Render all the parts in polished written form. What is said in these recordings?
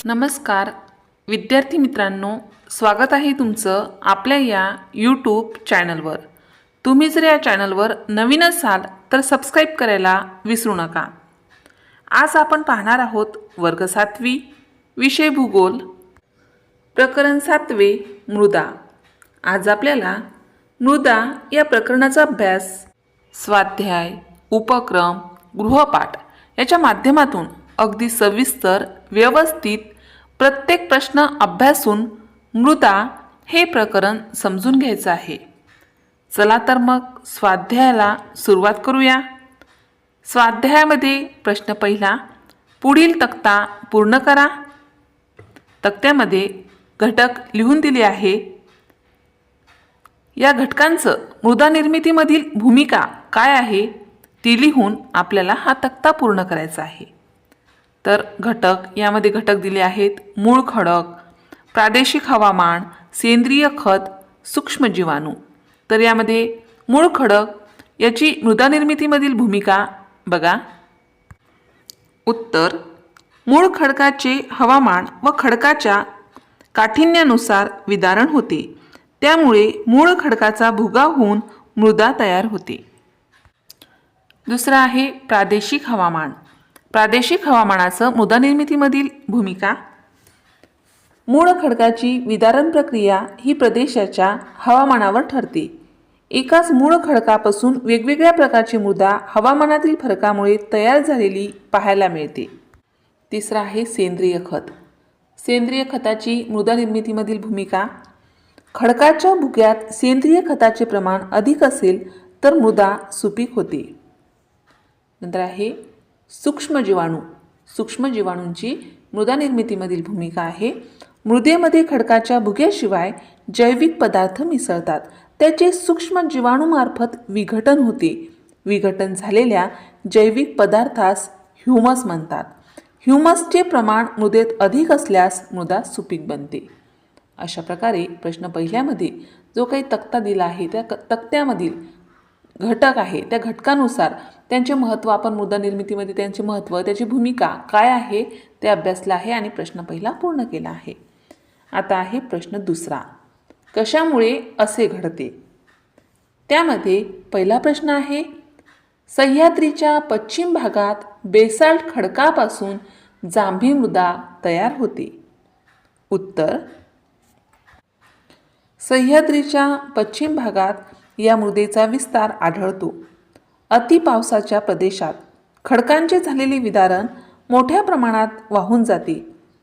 नमस्कार विद्यार्थी मित्रांनो, स्वागत आहे तुमचं आपल्या या यूट्यूब चॅनलवर। तुम्ही जर या चॅनलवर नवीन असाल तर सबस्क्राईब करायला विसरू नका। आज आपण पाहणार आहोत वर्ग 7वी विषय भूगोल प्रकरण 7वे मृदा। आज आपल्याला मृदा या प्रकरणाचा अभ्यास स्वाध्याय, उपक्रम, गृहपाठ याच्या माध्यमातून अगदी सविस्तर व्यवस्थित प्रत्येक प्रश्न अभ्यासून मृदा हे प्रकरण समजून घ्यायचं आहे। चला तर मग स्वाध्यायाला सुरुवात करूया। स्वाध्यायामध्ये प्रश्न पहिला, पुढील तक्ता पूर्ण करा। तक्त्यामध्ये घटक लिहून दिले आहे। या घटकांचं मृदा निर्मितीमधील भूमिका काय आहे ती लिहून आपल्याला हा तक्ता पूर्ण करायचा आहे। तर घटक यामध्ये घटक दिले आहेत, मूळ खडक, प्रादेशिक हवामान, सेंद्रिय खत, सूक्ष्म जीवाणू। तर यामध्ये मूळ खडक याची मृदा निर्मितीमधील भूमिका बघा। उत्तर, मूळ खडकाचे हवामान व खडकाच्या काठिण्यानुसार विदारण होते, त्यामुळे मूळ खडकाचा भुगा होऊन मृदा तयार होते। दुसरा आहे प्रादेशिक हवामान। प्रादेशिक हवामानाचं मृदा निर्मितीमधील भूमिका। मूळ खडकाची विदारण प्रक्रिया ही प्रदेशाच्या हवामानावर ठरते। एकाच मूळ खडकापासून वेगवेगळ्या प्रकारची मृदा हवामानातील फरकामुळे तयार झालेली पाहायला मिळते। तिसरा आहे सेंद्रिय खत। सेंद्रिय खताची मृदा निर्मितीमधील भूमिका। खडकाच्या भुग्यात सेंद्रिय खताचे प्रमाण अधिक असेल तर मृदा सुपीक होते। नंतर आहे सूक्ष्म जीवाणू। सूक्ष्म जीवाणूंची मृदा निर्मितीमधील भूमिका आहे। मृदेमध्ये खडकाच्या भुग्याशिवाय जैविक पदार्थ मिसळतात, त्याचे सूक्ष्म जीवाणूमार्फत विघटन होते। विघटन झालेल्या जैविक पदार्थास ह्यूमस म्हणतात। ह्यूमसचे प्रमाण मृदेत अधिक असल्यास मृदा सुपीक बनते। अशा प्रकारे प्रश्न पहिल्यामध्ये जो काही तक्ता दिला आहे त्या तक्त्यामधील घटक आहे त्या घटकानुसार त्यांचे महत्त्व, आपण मृदा निर्मितीमध्ये त्यांचे महत्त्व, त्याची भूमिका काय आहे ते अभ्यासलं आहे आणि प्रश्न पहिला पूर्ण केला आहे। आता आहे प्रश्न दुसरा, कशामुळे असे घडते। त्यामध्ये पहिला प्रश्न आहे, सह्याद्रीच्या पश्चिम भागात बेसाल्ट खडकापासून जांभी मृदा तयार होते। उत्तर, सह्याद्रीच्या पश्चिम भागात या मृदेचा विस्तार आढळतो। अति पावसाच्या प्रदेशात खडकांचे झालेले विदारण मोठ्या प्रमाणात वाहून जाते,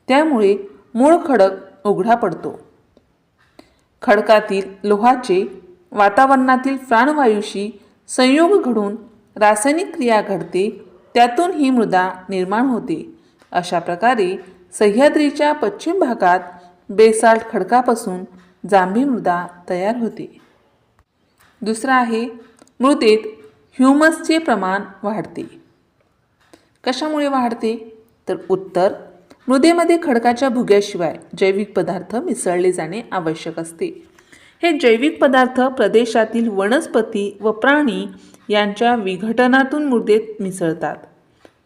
त्यामुळे मूळ खडक उघडा पडतो। खडकातील लोहाचे वातावरणातील प्राणवायूशी संयोग घडून रासायनिक क्रिया घडते, त्यातून ही मृदा निर्माण होते। अशा प्रकारे सह्याद्रीच्या पश्चिम भागात बेसाल्ट खडकापासून जांभी मृदा तयार होते। दुसरा आहे, मृदेत ह्यूमसचे प्रमाण वाढते। कशामुळे वाढते तर उत्तर, मृदेमध्ये खडकाच्या भुग्याशिवाय जैविक पदार्थ मिसळले जाणे आवश्यक असते। हे जैविक पदार्थ प्रदेशातील वनस्पती व प्राणी यांच्या विघटनातून मृदेत मिसळतात।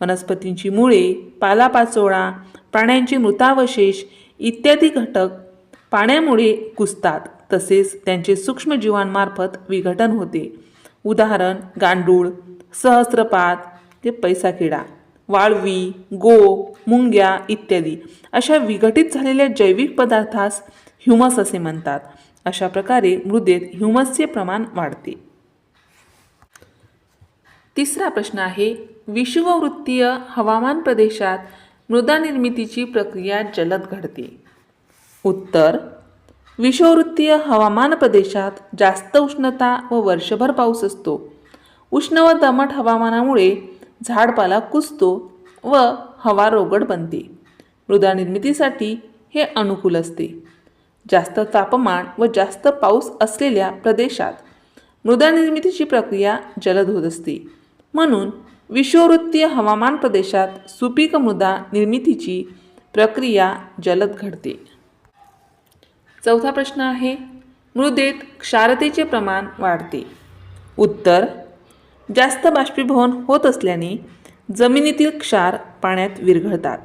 वनस्पतींची मुळे, पालापाचोळा, प्राण्यांचे मृतावशेष इत्यादी घटक पाण्यामुळे कुजतात, तसेच त्यांचे सूक्ष्म जीवांमार्फत विघटन होते। उदाहरण, गांडूळ, सहस्त्रपात, ते पैसा किडा, वाळवी, गो, मुंग्या इत्यादी अशा विघटित झालेल्या जैविक पदार्थास ह्यूमस असे म्हणतात। अशा प्रकारे मृदेत ह्यूमसचे प्रमाण वाढते। तिसरा प्रश्न आहे, विषुववृत्तीय हवामान प्रदेशात मृदा निर्मितीची प्रक्रिया जलद घडते। उत्तर, विषुववृत्तीय हवामान प्रदेशात जास्त उष्णता व वर्षभर पाऊस असतो। उष्ण व दमट हवामानामुळे झाडपाला कुजतो व हवा रोगट बनते। मृदा निर्मितीसाठी हे अनुकूल असते। जास्त तापमान व जास्त पाऊस असलेल्या प्रदेशात मृदा निर्मितीची प्रक्रिया जलद होत असते, म्हणून विषुववृत्तीय हवामान प्रदेशात सुपीक मृदा निर्मितीची प्रक्रिया जलद घडते। चौथा प्रश्न आहे, मृदेत क्षारतेचे प्रमाण वाढते। उत्तर, जास्त बाष्पीभवन होत असल्याने जमिनीतील क्षार पाण्यात विरघळतात।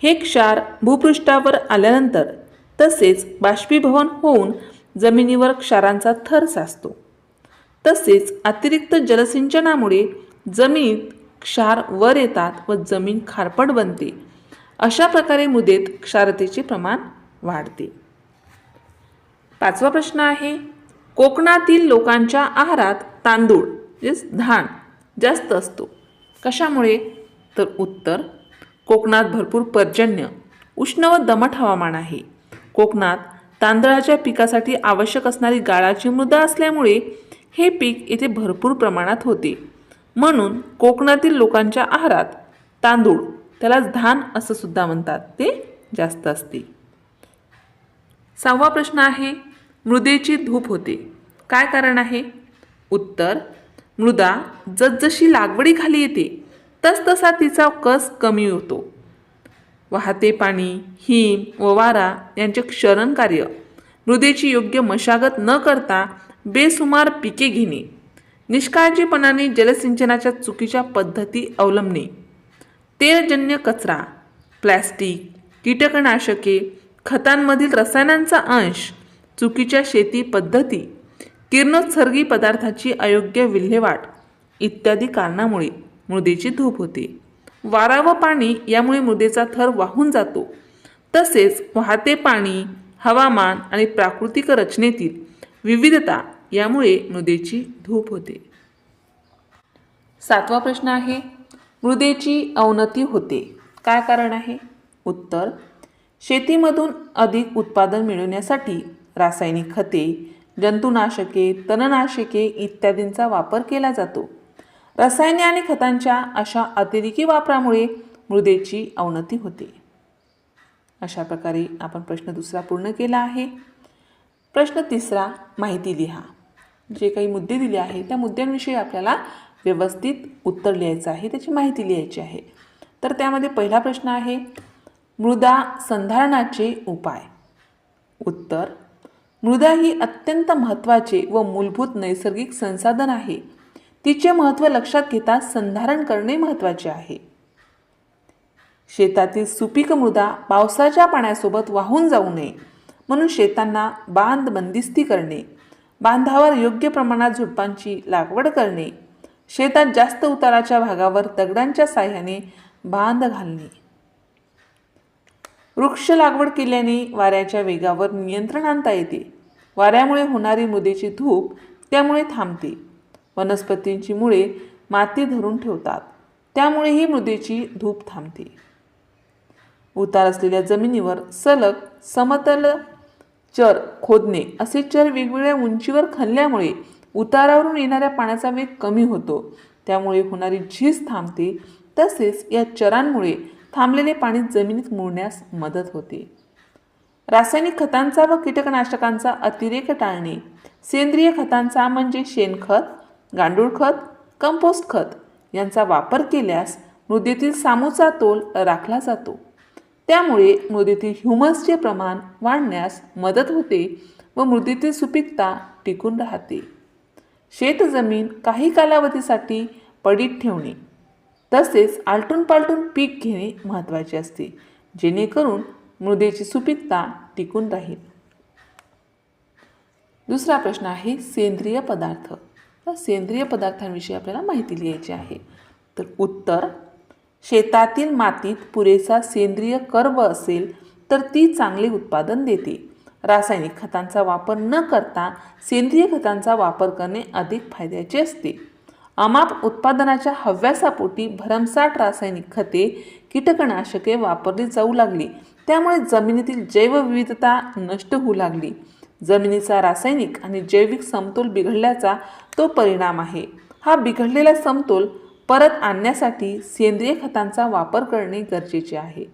हे क्षार भूपृष्ठावर आल्यानंतर तसेच बाष्पीभवन होऊन जमिनीवर क्षारांचा थर साचतो. तसेच अतिरिक्त जलसिंचनामुळे जमिनीत क्षार वर येतात व जमीन खारपट बनते. अशा प्रकारे मृदेत क्षारतेचे प्रमाण वाढते. 5वा प्रश्न आहे, कोकणातील लोकांच्या आहारात तांदूळ धान जास्त असतो. कशामुळे? तर उत्तर, कोकणात भरपूर पर्जन्य, उष्ण व दमट हवामान आहे. कोकणात तांदळाच्या पिकासाठी आवश्यक असणारी गाळाची मृदा असल्यामुळे हे पीक येथे भरपूर प्रमाणात होते. म्हणून कोकणातील लोकांच्या आहारात तांदूळ, त्यालाच धान असं सुद्धा म्हणतात, ते जास्त असते. 6वा प्रश्न आहे, मृदेची धूप होते. काय कारण आहे? उत्तर, मृदा जसजशी लागवडीखाली येते तसतसा तिचा कस कमी होतो. वाहते पाणी, हिम व वारा यांचे क्षरण कार्य, मृदेची योग्य मशागत न करता बेसुमार पिके घेणे, निष्काळजीपणाने जलसिंचनाच्या चुकीच्या पद्धती अवलंबणे, तेलजन्य कचरा, प्लॅस्टिक, कीटकनाशके, खतांमधील रसायनांचा अंश, चुकीच्या शेती पद्धती, किरणोत्सर्गी पदार्थाची अयोग्य विल्हेवाट इत्यादी कारणामुळे मृदेची धूप होते. वारा व पाणी यामुळे मृदेचा थर वाहून जातो. तसेच वाहते पाणी, हवामान आणि प्राकृतिक रचनेतील विविधता यामुळे मृदेची धूप होते. 7वा प्रश्न आहे, मृदेची अवनती होते. काय कारण आहे? उत्तर, शेतीमधून अधिक उत्पादन मिळवण्यासाठी रासायनिक खते, जंतुनाशके, तणनाशके इत्यादींचा वापर केला जातो. रसायने आणि खतांच्या अशा अतिरेकी वापरामुळे मृदेची अवनती होते. अशा प्रकारे आपण प्रश्न 2 पूर्ण केला आहे. प्रश्न 3, माहिती लिहा. जे काही मुद्दे दिले आहेत त्या मुद्द्यांविषयी आपल्याला व्यवस्थित उत्तर लिहायचं आहे, त्याची माहिती लिहायची आहे. तर त्यामध्ये पहिला प्रश्न आहे, मृदा संधारणाचे उपाय. उत्तर, मृदा ही अत्यंत महत्त्वाचे व मूलभूत नैसर्गिक संसाधन आहे. तिचे महत्त्व लक्षात घेता संधारण करणे महत्त्वाचे आहे. शेतातील सुपीक मृदा पावसाच्या पाण्यासोबत वाहून जाऊ नये म्हणून शेतांना बांध बंदिस्ती करणे, बांधावर योग्य प्रमाणात झुडपांची लागवड करणे, शेतात जास्त उताराच्या भागावर दगडांच्या साह्याने बांध घालणे. वृक्ष लागवड केल्याने वाऱ्याच्या वेगावर नियंत्रण आणता येते. वाऱ्यामुळे होणारी मृदेची धूप त्यामुळे थांबते. वनस्पतींची मुळे माती धरून ठेवतात, त्यामुळेही मृदेची धूप थांबते. उतार असलेल्या जमिनीवर सलग समतल चर खोदणे, असे चर वेगवेगळ्या उंचीवर खणल्यामुळे उतारावरून येणाऱ्या पाण्याचा वेग कमी होतो, त्यामुळे होणारी झीज थांबते. तसेच या चरांमुळे थांबलेले पाणी जमिनीत मुरण्यास मदत होते. रासायनिक खतांचा व कीटकनाशकांचा अतिरेक टाळणे, सेंद्रिय खतांचा म्हणजे शेणखत, गांडूळ खत, कंपोस्ट खत यांचा वापर केल्यास मृदेतील सामूचा तोल राखला जातो. त्यामुळे मृदेतील ह्युमसचे प्रमाण वाढण्यास मदत होते व मृदेतील सुपीकता टिकून राहते. शेतजमीन काही कालावधीसाठी पडीत ठेवणे तसेच आलटून पालटून पीक घेणे महत्त्वाचे असते, जेणेकरून मृदेची सुपीकता टिकून राहील. दुसरा प्रश्न आहे, सेंद्रिय पदार्थ. तर सेंद्रिय पदार्थांविषयी आपल्याला माहिती लिहायची आहे. तर उत्तर, शेतातील मातीत पुरेसा सेंद्रिय कर्ब असेल तर ती चांगले उत्पादन देते. रासायनिक खतांचा वापर न करता सेंद्रिय खतांचा वापर करणे अधिक फायद्याचे असते. अमाप उत्पादनाच्या हव्यासापोटी भरमसाठ रासायनिक खते, कीटकनाशके वापरली जाऊ लागली, त्यामुळे जमिनीतील जैवविविधता नष्ट होऊ लागली. जमिनीचा रासायनिक आणि जैविक समतोल बिघडल्याचा तो परिणाम आहे. हा बिघडलेला समतोल परत आणण्यासाठी सेंद्रिय खतांचा वापर करणे गरजेचे आहे.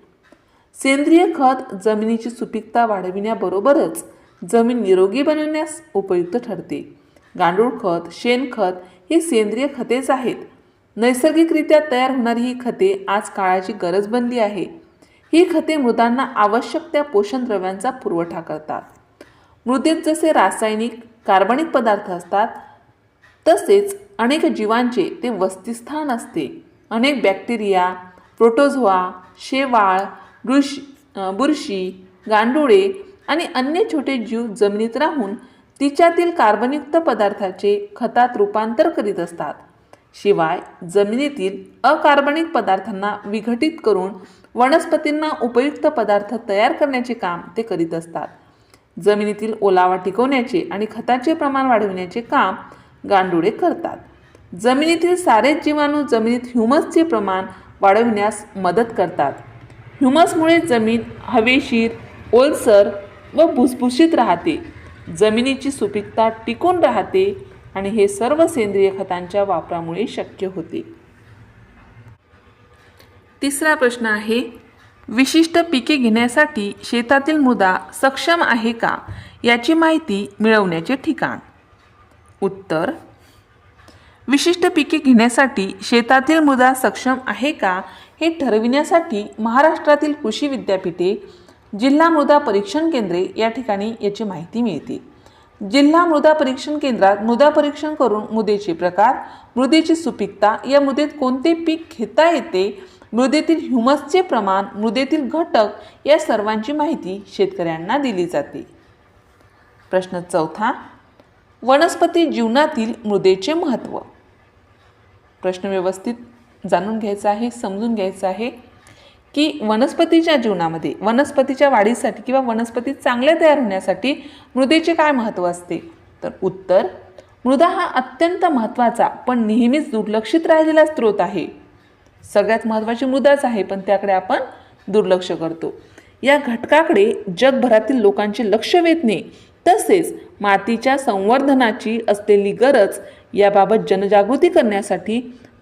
सेंद्रिय खत जमिनीची सुपीकता वाढविण्याबरोबरच जमीन निरोगी बनवण्यास उपयुक्त ठरते. गांडूळ खत, शेणखत ही सेंद्रिय खतेच आहेत. नैसर्गिकरित्या तयार होणारी ही खते आज काळाची गरज बनली आहे. ही खते मृदांना आवश्यक त्या पोषण द्रव्यांचा पुरवठा करतात. मृदेत जसे रासायनिक कार्बनिक पदार्थ असतात तसेच अनेक जीवांचे ते वसतिस्थान असते. अनेक बॅक्टेरिया, प्रोटोझोआ, शेवाळ, बुरशी, गांडुळे आणि अन्य छोटे जीव जमिनीत राहून तिच्यातील कार्बनयुक्त पदार्थाचे खतात रूपांतर करीत असतात. शिवाय जमिनीतील अकार्बनिक पदार्थांना विघटित करून वनस्पतींना उपयुक्त पदार्थ तयार करण्याचे काम ते करीत असतात. जमिनीतील ओलावा टिकवण्याचे आणि खताचे प्रमाण वाढविण्याचे काम गांडुळे करतात. जमिनीतील सारे जीवाणू जमिनीत ह्युमसचे प्रमाण वाढविण्यास मदत करतात. ह्युमसमुळे जमीन हवेशीर, ओलसर व भुसभुशीत राहते. जमिनीची सुपीकता टिकून राहते आणि हे सर्व सेंद्रिय खतांच्या वापरामुळे शक्य होते. तिसरा प्रश्न आहे, विशिष्ट पिके घेण्यासाठी शेतातील मृदा सक्षम आहे का याची माहिती मिळवण्याचे ठिकाण. उत्तर, विशिष्ट पिके घेण्यासाठी शेतातील मृदा सक्षम आहे का हे ठरविण्यासाठी महाराष्ट्रातील कृषी विद्यापीठे, जिल्हा मृदा परीक्षण केंद्रे या ठिकाणी याची माहिती मिळते. जिल्हा मृदा परीक्षण केंद्रात मृदा परीक्षण करून मृदेचे प्रकार, मृदेची सुपीकता, या मृदेत कोणते पीक घेता येते, मृदेतील ह्युमसचे प्रमाण, मृदेतील घटक या सर्वांची माहिती शेतकऱ्यांना दिली जाते. प्रश्न चौथा, वनस्पती जीवनातील मृदेचे महत्त्व. प्रश्न व्यवस्थित जाणून घ्यायचा आहे, समजून घ्यायचा आहे की वनस्पतीच्या जीवनामध्ये, वनस्पतीच्या वाढीसाठी किंवा वनस्पती चांगल्या तयार होण्यासाठी मृदेचे काय महत्त्व असते. तर उत्तर, मृदा हा अत्यंत महत्त्वाचा पण नेहमीच दुर्लक्षित राहिलेला स्रोत आहे. सगळ्यात महत्त्वाची मृदाच आहे पण त्याकडे आपण दुर्लक्ष करतो. या घटकाकडे जगभरातील लोकांचे लक्ष वेधणे तसेच मातीच्या संवर्धनाची असलेली गरज याबाबत जनजागृती करण्यासाठी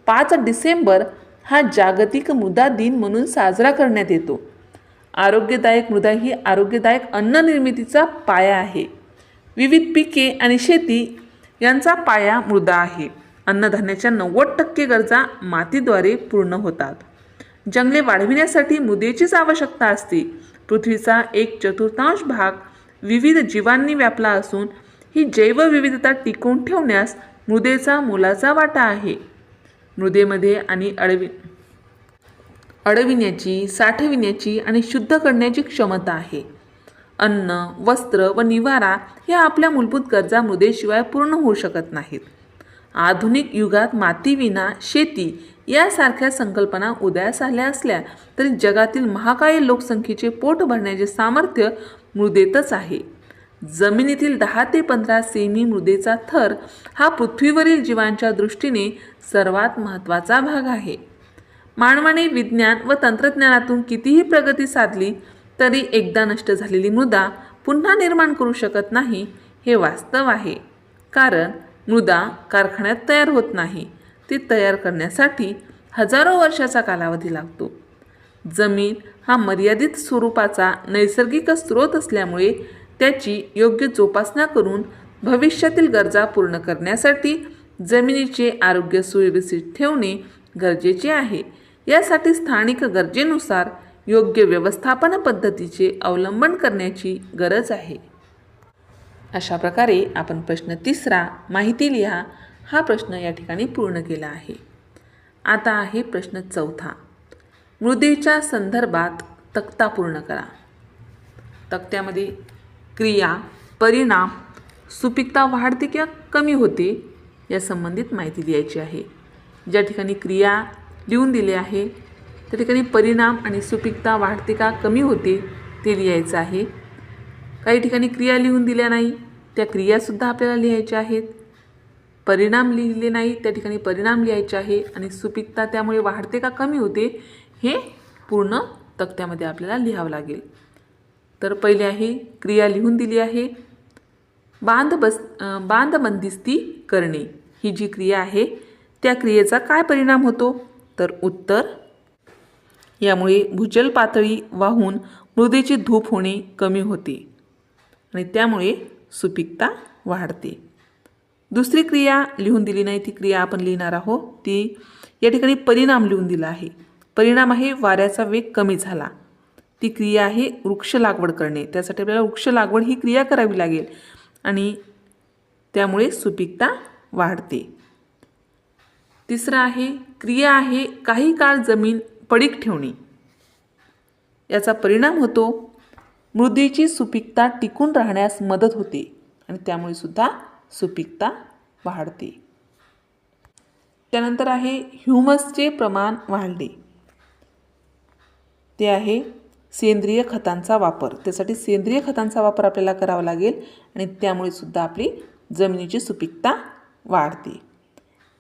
5 डिसेंबर हा जागतिक मृदा दिन म्हणून साजरा करण्यात येतो. आरोग्यदायक मृदा ही आरोग्यदायक अन्न निर्मितीचा पाया आहे. विविध पिके आणि शेती यांचा पाया मृदा आहे. अन्नधान्याच्या 90% गरजा मातीद्वारे पूर्ण होतात. जंगले वाढविण्यासाठी मृदेचीच आवश्यकता असते. पृथ्वीचा 1/4 भाग विविध जीवांनी व्यापला असून ही जैवविविधता टिकवून ठेवण्यास मृदेचा मोलाचा वाटा आहे. मृदेमध्ये आणि अडविण्याची, साठविण्याची आणि शुद्ध करण्याची क्षमता आहे. अन्न, वस्त्र व निवारा या आपल्या मूलभूत गरजा मृदेशिवाय पूर्ण होऊ शकत नाहीत. आधुनिक युगात मातीविना शेती यासारख्या संकल्पना उदयास आल्या असल्या तरी जगातील महाकाय लोकसंख्येचे पोट भरण्याचे सामर्थ्य मृदेतच आहे. जमिनीतील 10 ते 15 सेमी मृदेचा थर हा पृथ्वीवरील जीवांच्या दृष्टीने सर्वात महत्त्वाचा भाग आहे. मानवाने विज्ञान व तंत्रज्ञानातून कितीही प्रगती साधली तरी एकदा नष्ट झालेली मृदा पुन्हा निर्माण करू शकत नाही हे वास्तव आहे. कारण मृदा कारखान्यात तयार होत नाही, ती तयार करण्यासाठी हजारो वर्षाचा कालावधी लागतो. जमीन हा मर्यादित स्वरूपाचा नैसर्गिक स्रोत असल्यामुळे त्याची योग्य जोपासना करून भविष्यातील गरजा पूर्ण करण्यासाठी जमिनीचे आरोग्य सुव्यवस्थित ठेवणे गरजेचे आहे. यासाठी स्थानिक गरजेनुसार योग्य व्यवस्थापन पद्धतीचे अवलंबन करण्याची गरज आहे. अशा प्रकारे आपण प्रश्न 3 माहिती लिहा हा प्रश्न या ठिकाणी पूर्ण केला आहे. आता आहे प्रश्न 4 मृदेच्या संदर्भात तक्ता पूर्ण करा. तक्त्यामध्ये क्रिया, परिणाम, सुपीकता वाढते किंवा कमी होते या संबंधित माहिती लिहायची आहे. ज्या ठिकाणी क्रिया लिहून दिले आहे त्या ठिकाणी परिणाम आणि सुपीकता वाढते का कमी होते ते लिहायचं आहे. काही ठिकाणी क्रिया लिहून दिल्या नाही त्या क्रियासुद्धा आपल्याला लिहायच्या आहेत. परिणाम लिहिले नाही त्या ठिकाणी परिणाम लिहायचे आहे आणि सुपीकता त्यामुळे वाढते का कमी होते हे पूर्ण तक्त्यामध्ये आपल्याला लिहावं लागेल. तर पहिले आहे क्रिया लिहून दिली आहे. बांध बंदिस्ती करणे ही जी क्रिया आहे त्या क्रियेचा काय परिणाम होतो तर उत्तर, यामुळे भूजल पातळी वाहून मृदेची धूप होणे कमी होते आणि त्यामुळे सुपीकता वाढते. दुसरी क्रिया लिहून दिली नाही ती क्रिया आपण लिहिणार आहोत. ती या ठिकाणी परिणाम लिहून दिला आहे. परिणाम आहे वाऱ्याचा वेग कमी झाला. ती क्रिया आहे वृक्ष लागवड करणे. त्यासाठी आपल्याला वृक्ष लागवड ही क्रिया करावी लागेल आणि त्यामुळे सुपीकता वाढते. तिसरा आहे क्रिया आहे काही काळ जमीन पडीक ठेवणे. याचा परिणाम होतो मृदेची सुपीकता टिकून राहण्यास मदत होते आणि त्यामुळे सुद्धा सुपीकता वाढते. त्यानंतर आहे ह्युमसचे प्रमाण वाढले. ते आहे सेंद्रिय खतांचा वापर. त्यासाठी सेंद्रिय खतांचा वापर आपल्याला करावा लागेल आणि त्यामुळे सुद्धा आपली जमिनीची सुपीकता वाढते.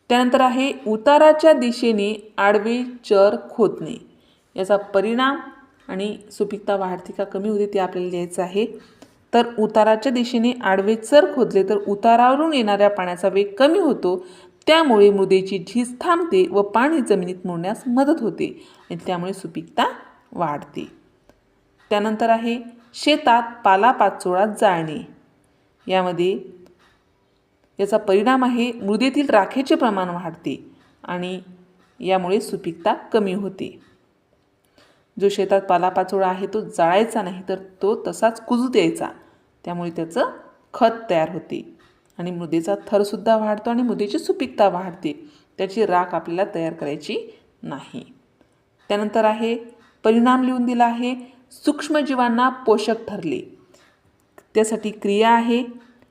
त्यानंतर आहे उताराच्या दिशेने आडवे चर खोदणे. याचा परिणाम आणि सुपीकता वाढते का कमी होते ते आपल्याला लिहायचं आहे. तर उताराच्या दिशेने आडवे चर खोदले तर उतारावरून येणाऱ्या पाण्याचा वेग कमी होतो, त्यामुळे मृदेची झीज थांबते व पाणी जमिनीत मुरण्यास मदत होते आणि त्यामुळे सुपीकता वाढते. त्यानंतर आहे शेतात पालापाचोळा जाळणे. याचा परिणाम आहे मृदेतील राखेचे प्रमाण वाढते आणि यामुळे सुपीकता कमी होते. जो शेतात पालापाचोळा आहे तो जाळायचा नाही, तर तो तसाच कुजू द्यायचा. त्यामुळे त्याचं खत तयार होते आणि मृदेचा थरसुद्धा वाढतो आणि मृदेची सुपीकता वाढते. त्याची राख आपल्याला तयार करायची नाही. त्यानंतर आहे परिणाम लिहून दिला आहे सूक्ष्मजीवांना पोषक ठरले. त्यासाठी क्रिया आहे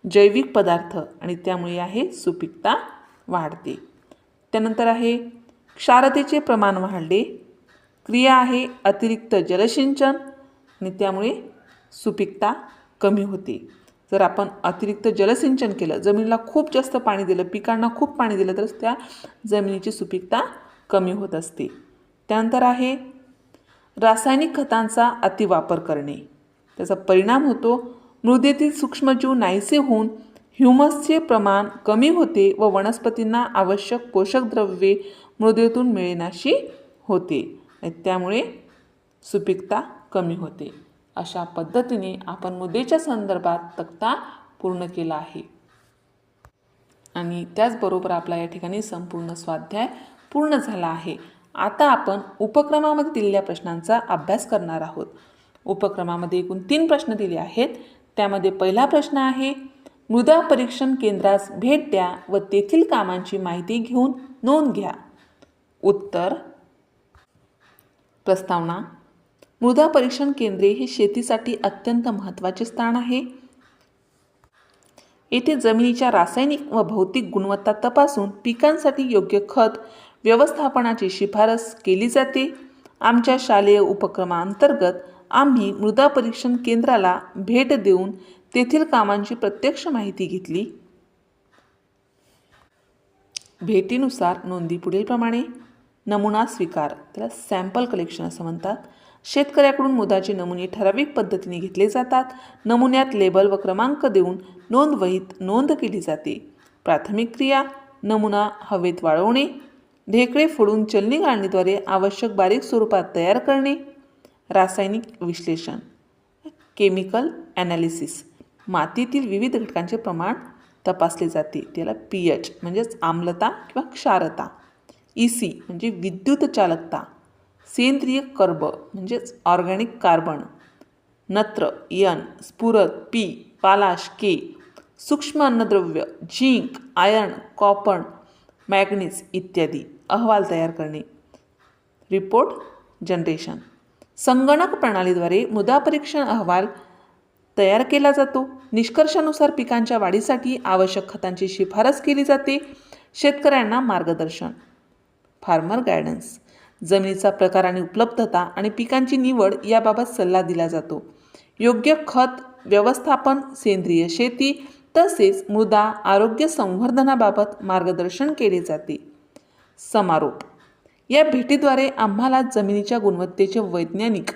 जैविक पदार्थ आणि त्यामुळे आहे सुपीकता वाढते. त्यानंतर आहे क्षारतेचे प्रमाण वाढले. क्रिया आहे अतिरिक्त जलसिंचन आणि त्यामुळे सुपीकता कमी होते. जर आपण अतिरिक्त जलसिंचन केलं, जमिनीला खूप जास्त पाणी दिलं, पिकांना खूप पाणी दिलं, तर त्या जमिनीची सुपीकता कमी होत असते. त्यानंतर आहे रासायनिक खतांचा अतिवापर करणे. त्याचा परिणाम होतो मृदेतील सूक्ष्मजीव नाहीसे होऊन ह्युमसचे प्रमाण कमी होते व वनस्पतींना आवश्यक पोषक द्रव्ये मृदेतून मिळण्याशी होते आणि त्यामुळे सुपीकता कमी होते. अशा पद्धतीने आपण मृदेच्या संदर्भात तक्ता पूर्ण केला आहे आणि त्याचबरोबर आपला या ठिकाणी संपूर्ण स्वाध्याय पूर्ण झाला आहे. आता आपण उपक्रमामध्ये दिलेल्या प्रश्नांचा अभ्यास करणार आहोत. उपक्रमामध्ये एकूण 3 प्रश्न दिले आहेत. त्यामध्ये पहिला प्रश्न आहे मृदा परीक्षण केंद्रास भेट द्या व तेथील कामांची माहिती घेऊन नोंद घ्या. उत्तर प्रस्तावना. मृदा परीक्षण केंद्रे हे शेतीसाठी अत्यंत महत्त्वाचे स्थान आहे. येथे जमिनीच्या रासायनिक व भौतिक गुणवत्ता तपासून पिकांसाठी योग्य खत व्यवस्थापनाची शिफारस केली जाते. आमच्या शालेय उपक्रमांतर्गत आम्ही मृदा परीक्षण केंद्राला भेट देऊन तेथील कामांची प्रत्यक्ष माहिती घेतली. भेटीनुसार नोंदी पुढीलप्रमाणे. नमुना स्वीकार, त्याला सॅम्पल कलेक्शन असं म्हणतात. शेतकऱ्याकडून मृदाचे नमुने ठराविक पद्धतीने घेतले जातात. नमुन्यात लेबल व क्रमांक देऊन नोंदवहीत नोंद केली जाते. प्राथमिक क्रिया नमुना हवेत वाळवणे, ढेकळे फोडून चलनी गाळणीद्वारे आवश्यक बारीक स्वरूपात तयार करणे. रासायनिक विश्लेषण केमिकल ॲनालिसिस, मातीतील विविध घटकांचे प्रमाण तपासले जाते. त्याला pH म्हणजेच आम्लता किंवा क्षारता. EC म्हणजे विद्युत चालकता. सेंद्रिय कर्ब म्हणजेच ऑर्गॅनिक कार्बन. नत्र N, स्फुरद P, पालाश K, सूक्ष्म अन्नद्रव्य झिंक, आयर्न, कॉपर, मॅग्नीज इत्यादी. अहवाल तयार करणे. Report generation. संगणक प्रणालीद्वारे मृदा परीक्षण अहवाल तयार केला जातो. निष्कर्षानुसार पिकांच्या वाढीसाठी आवश्यक खतांची शिफारस केली जाते. शेतकऱ्यांना मार्गदर्शन फार्मर गायडन्स. जमिनीचा प्रकार आणि उपलब्धता आणि पिकांची निवड याबाबत सल्ला दिला जातो. योग्य खत व्यवस्थापन, सेंद्रिय शेती तसेच मृदा आरोग्य संवर्धनाबाबत मार्गदर्शन केले जाते. समारोप. या भेटीद्वारे आम्हाला जमिनीच्या गुणवत्तेचे वैज्ञानिक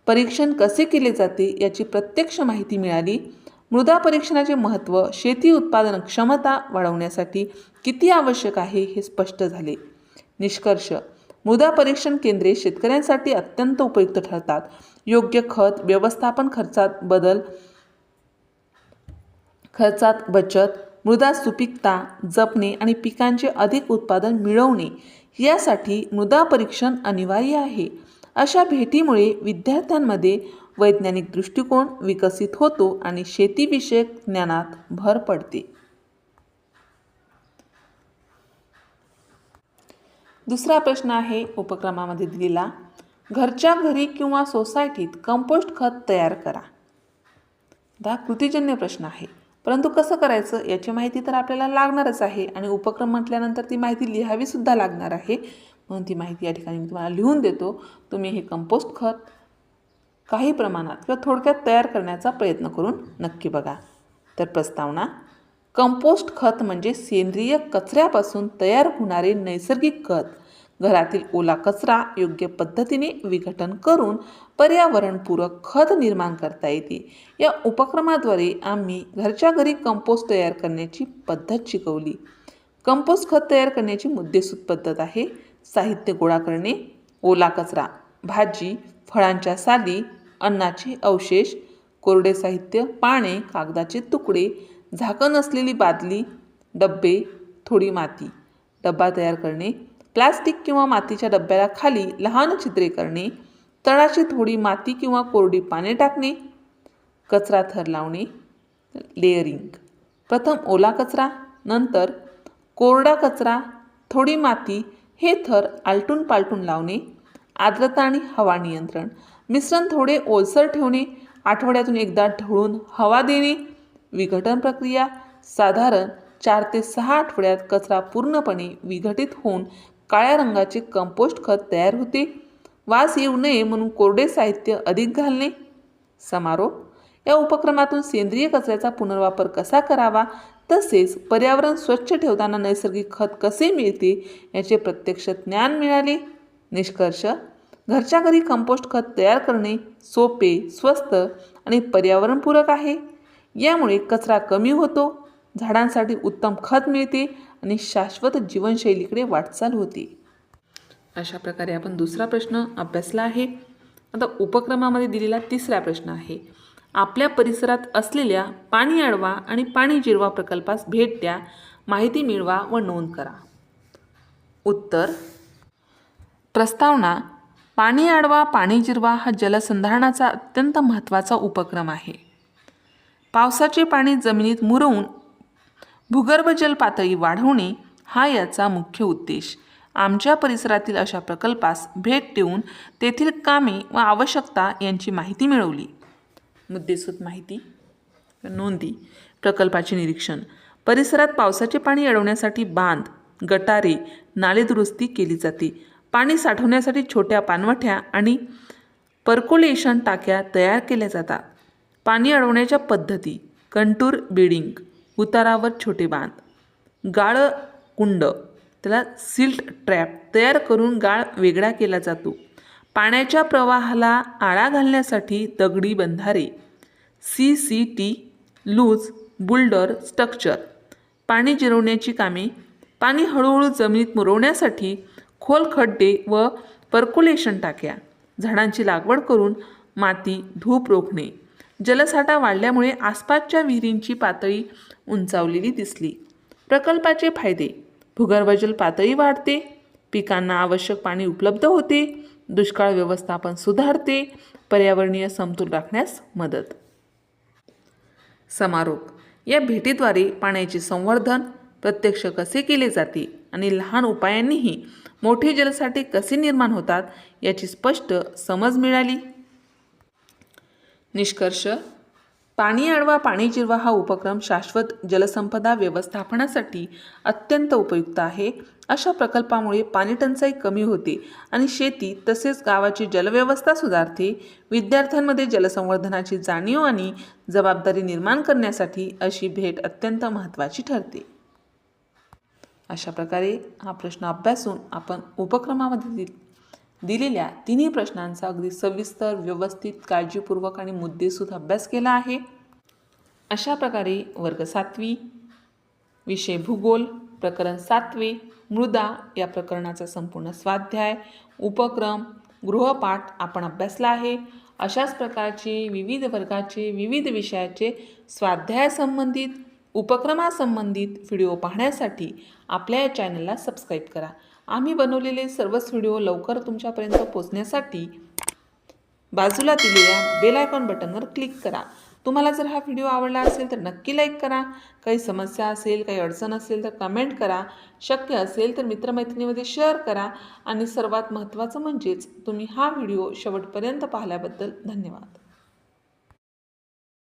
परीक्षण कसे केले जाते याची प्रत्यक्ष माहिती मिळाली. मृदा परीक्षणाचे महत्त्व शेती उत्पादन क्षमता वाढवण्यासाठी किती आवश्यक आहे हे स्पष्ट झाले. निष्कर्ष. मृदा परीक्षण केंद्रे शेतकऱ्यांसाठी अत्यंत उपयुक्त ठरतात. योग्य खत व्यवस्थापन, खर्चात बचत, मृदा सुपीकता जपणे आणि पिकांचे अधिक उत्पादन मिळवणे यासाठी मृदा परीक्षण अनिवार्य आहे. अशा भेटीमुळे विद्यार्थ्यांमध्ये वैज्ञानिक दृष्टिकोन विकसित होतो आणि शेतीविषयक ज्ञानात भर पडते. दुसरा प्रश्न आहे उपक्रमामध्ये दिलेला घरच्या घरी किंवा सोसायटीत कंपोस्ट खत तयार करा. हा कृतीजन्य प्रश्न आहे, परंतु कसं करायचं याची माहिती तर आपल्याला लागणारच आहे आणि उपक्रम म्हटल्यानंतर ती माहिती लिहावी सुद्धा लागणार आहे. म्हणून ती माहिती या ठिकाणी मी तुम्हाला लिहून देतो. तुम्ही हे कंपोस्ट खत काही प्रमाणात किंवा थोडक्यात तयार करण्याचा प्रयत्न करून नक्की बघा. तर प्रस्तावना: कंपोस्ट खत म्हणजे सेंद्रिय कचऱ्यापासून तयार होणारे नैसर्गिक खत. घरातील ओला कचरा योग्य पद्धतीने विघटन करून पर्यावरणपूरक खत निर्माण करता येते. या उपक्रमाद्वारे आम्ही घरच्या घरी कंपोस्ट तयार करण्याची पद्धत शिकवली. कंपोस्ट खत तयार करण्याची मुद्देसूद पद्धत आहे. साहित्य गोळा करणे: ओला कचरा, भाजी, फळांच्या साली, अन्नाचे अवशेष, कोरडे साहित्य, पाने, कागदाचे तुकडे, झाकण असलेली बादली, डब्बे, थोडी माती. डब्बा तयार करणे: प्लास्टिक किंवा मातीच्या डब्याला खाली लहान छिद्रे करणे, तळाशी थोडी माती किंवा कोरडी पाने टाकणे. कचरा थर लावणे, लेयरिंग: प्रथम ओला कचरा, नंतर कोरडा कचरा, थोडी माती, हे थर आलटून पालटून लावणे. आर्द्रता आणि हवा नियंत्रण: मिश्रण थोडे ओलसर ठेवणे, आठवड्यातून एकदा ढवळून हवा देणे. विघटन प्रक्रिया: साधारण 4 ते 6 आठवड्यात कचरा पूर्णपणे विघटित होऊन काळ्या रंगाचे कंपोस्ट खत तयार होते. वास येऊ नये म्हणून कोरडे साहित्य अधिक घालणे. समारोप: या उपक्रमातून सेंद्रिय कचऱ्याचा पुनर्वापर कसा करावा तसेच पर्यावरण स्वच्छ ठेवताना नैसर्गिक खत कसे मिळते याचे प्रत्यक्ष ज्ञान मिळाले. निष्कर्ष: घरच्या घरी कंपोस्ट खत तयार करणे सोपे, स्वस्त आणि पर्यावरणपूरक आहे. यामुळे कचरा कमी होतो, झाडांसाठी उत्तम खत मिळते आणि शाश्वत जीवनशैलीकडे वाटचाल होते. अशा प्रकारे आपण दुसरा प्रश्न अभ्यासला आहे. आता उपक्रमामध्ये दिलेला तिसरा प्रश्न आहे. आपल्या परिसरात असलेल्या पाणी अडवा आणि पाणी जिरवा प्रकल्पास भेट द्या, माहिती मिळवा व नोंद करा. उत्तर: प्रस्तावना: पाणी अडवा पाणी जिरवा हा जलसंधारणाचा अत्यंत महत्त्वाचा उपक्रम आहे. पावसाचे पाणी जमिनीत मुरवून भूगर्भ जल पातळी वाढवणे हा याचा मुख्य उद्देश. आमच्या परिसरातील अशा प्रकल्पास भेट देऊन तेथील कामे व आवश्यकता यांची माहिती मिळवली. मुद्देसूद माहिती नोंदी: प्रकल्पाचे निरीक्षण: परिसरात पावसाचे पाणी अडवण्यासाठी बांध, गटारे, नाले दुरुस्ती केली जाते. पाणी साठवण्यासाठी छोट्या पाणवठ्या आणि पर्कोलेशन टाक्या तयार केल्या जातात. पाणी अडवण्याच्या पद्धती: कंटूर बेडिंग, उतारावर छोटे बांध, गाळ कुंड, त्याला सिल्ट ट्रॅप तयार करून गाळ वेगळा केला जातो. पाण्याच्या प्रवाहाला आळा घालण्यासाठी दगडी बंधारे, CCT, लूज बुल्डर स्ट्रक्चर. पाणी जिरवण्याची कामे: पाणी हळूहळू जमिनीत मुरवण्यासाठी खोल खड्डे व पर्कोलेशन टाक्या. झाडांची लागवड करून माती धूप रोखणे. जलसाठा वाढल्यामुळे आसपासच्या विहिरींची पातळी उंचावलेली दिसली. प्रकल्पाचे फायदे: भूगर्भजल पातळी वाढते, पिकांना आवश्यक पाणी उपलब्ध होते, दुष्काळ व्यवस्थापन सुधारते, पर्यावरणीय समतोल राखण्यास मदत. समारोप: या भेटीद्वारे पाण्याचे संवर्धन प्रत्यक्ष कसे केले जाते आणि लहान उपायांनीही मोठे जलसाठे कसे निर्माण होतात याची स्पष्ट समज मिळाली. निष्कर्ष: पाणी अडवा पाणी जिरवा हा उपक्रम शाश्वत जलसंपदा व्यवस्थापनासाठी अत्यंत उपयुक्त आहे. अशा प्रकल्पामुळे पाणी टंचाई कमी होते आणि शेती तसेच गावाची जलव्यवस्था सुधारते. विद्यार्थ्यांमध्ये जलसंवर्धनाची जाणीव आणि जबाबदारी निर्माण करण्यासाठी अशी भेट अत्यंत महत्त्वाची ठरते. अशा प्रकारे हा प्रश्न अभ्यासून आपण उपक्रमामध्ये दिलेल्या तिन्ही प्रश्नांचा अगदी सविस्तर, व्यवस्थित, काळजीपूर्वक आणि मुद्देसूद अभ्यास केला आहे. अशा प्रकारे वर्ग 7वी, विषय भूगोल, प्रकरण 7वे मृदा या प्रकरणाचा संपूर्ण स्वाध्याय, उपक्रम, गृहपाठ आपण अभ्यासला आहे. अशाच प्रकारचे विविध वर्गाचे विविध विषयाचे स्वाध्यायासंबंधित, उपक्रमासंबंधित व्हिडिओ पाहण्यासाठी आपल्या या चॅनलला सबस्क्राईब करा. आम्ही बनवलेले सर्वच व्हिडिओ लवकर तुमच्यापर्यंत पोहोचण्यासाठी बाजूला दिलेल्या बेल आयकॉन बटनवर क्लिक करा तुम्हाला जर हा व्हिडिओ आवडला असेल तर नक्की लाईक करा. काही समस्या असेल, काही अडचण असेल तर कमेंट करा. शक्य असेल तर मित्रमैत्रिणीमध्ये शेअर करा. आणि सर्वात महत्त्वाचं म्हणजेच तुम्ही हा व्हिडिओ शेवटपर्यंत पाहिल्याबद्दल धन्यवाद.